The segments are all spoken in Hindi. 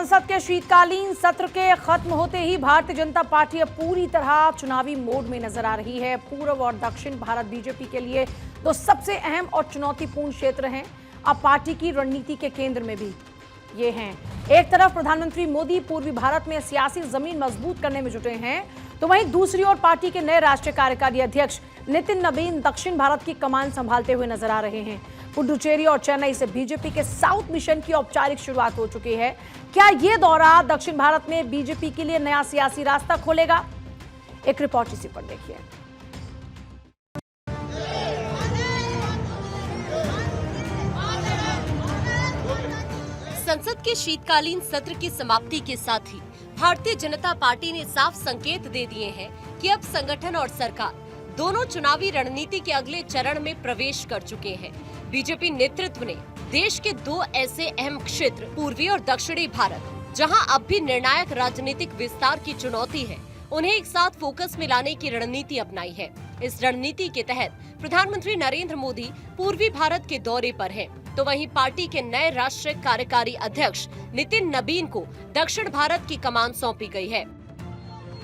संसद के शीतकालीन सत्र के खत्म होते ही भारतीय जनता पार्टी अब पूरी तरह चुनावी मोड में नजर आ रही है। पूर्व और दक्षिण भारत बीजेपी के लिए दो सबसे अहम और चुनौतीपूर्ण क्षेत्र हैं। अब पार्टी की रणनीति के केंद्र में भी ये हैं। एक तरफ प्रधानमंत्री मोदी पूर्वी भारत में सियासी जमीन मजबूत करने में जुटे हैं, तो वहीं दूसरी ओर पार्टी के नए राष्ट्रीय कार्यकारी अध्यक्ष नितिन नबीन दक्षिण भारत की कमान संभालते हुए नजर आ रहे हैं। पुडुचेरी और चेन्नई से बीजेपी के साउथ मिशन की औपचारिक शुरुआत हो चुकी है। क्या ये दौरा दक्षिण भारत में बीजेपी के लिए नया सियासी रास्ता खोलेगा? एक रिपोर्ट इसी पर देखिए। संसद के शीतकालीन सत्र की समाप्ति के साथ ही भारतीय जनता पार्टी ने साफ संकेत दे दिए हैं कि अब संगठन और सरकार दोनों चुनावी रणनीति के अगले चरण में प्रवेश कर चुके हैं। बीजेपी नेतृत्व ने देश के दो ऐसे अहम क्षेत्र पूर्वी और दक्षिणी भारत, जहां अब भी निर्णायक राजनीतिक विस्तार की चुनौती है, उन्हें एक साथ फोकस में लाने की रणनीति अपनाई है। इस रणनीति के तहत प्रधानमंत्री नरेंद्र मोदी पूर्वी भारत के दौरे पर हैं, तो वहीं पार्टी के नए राष्ट्रीय कार्यकारी अध्यक्ष नितिन नबीन को दक्षिण भारत की कमान सौंपी गई है।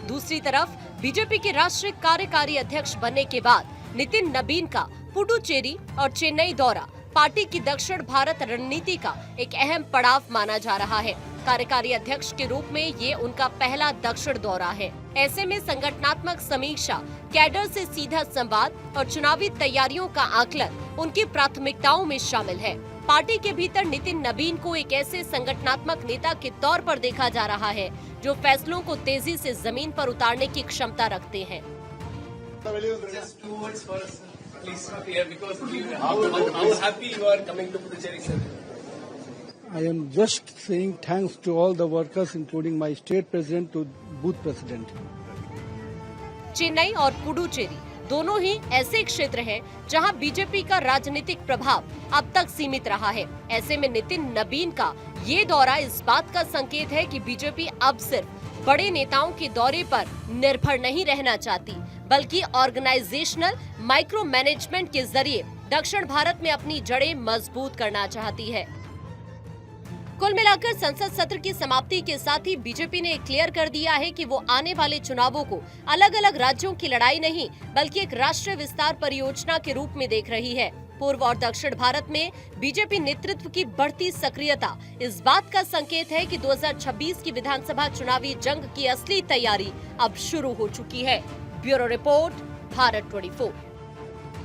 दूसरी तरफ बीजेपी के राष्ट्रीय कार्यकारी अध्यक्ष बनने के बाद नितिन नबीन का पुडुचेरी और चेन्नई दौरा पार्टी की दक्षिण भारत रणनीति का एक अहम पड़ाव माना जा रहा है। कार्यकारी अध्यक्ष के रूप में ये उनका पहला दक्षिण दौरा है। ऐसे में संगठनात्मक समीक्षा, कैडर से सीधा संवाद और चुनावी तैयारियों का आकलन उनकी प्राथमिकताओं में शामिल है। पार्टी के भीतर नितिन नबीन को एक ऐसे संगठनात्मक नेता के तौर पर देखा जा रहा है जो फैसलों को तेजी से जमीन पर उतारने की क्षमता रखते हैं। I am just saying thanks to all the workers, including my state president to booth president. Chennai और पुडुचेरी दोनों ही ऐसे क्षेत्र हैं जहां बीजेपी का राजनीतिक प्रभाव अब तक सीमित रहा है। ऐसे में नितिन नबीन का ये दौरा इस बात का संकेत है कि बीजेपी अब सिर्फ बड़े नेताओं के दौरे पर निर्भर नहीं रहना चाहती, बल्कि ऑर्गेनाइजेशनल माइक्रो मैनेजमेंट के जरिए दक्षिण भारत में अपनी जड़ें मजबूत करना चाहती है। कुल मिलाकर संसद सत्र की समाप्ति के साथ ही बीजेपी ने क्लियर कर दिया है कि वो आने वाले चुनावों को अलग अलग राज्यों की लड़ाई नहीं, बल्कि एक राष्ट्रीय विस्तार परियोजना के रूप में देख रही है। पूर्व और दक्षिण भारत में बीजेपी नेतृत्व की बढ़ती सक्रियता इस बात का संकेत है कि 2026 की विधानसभा चुनावी जंग की असली तैयारी अब शुरू हो चुकी है। Bureau report, Bharat 24।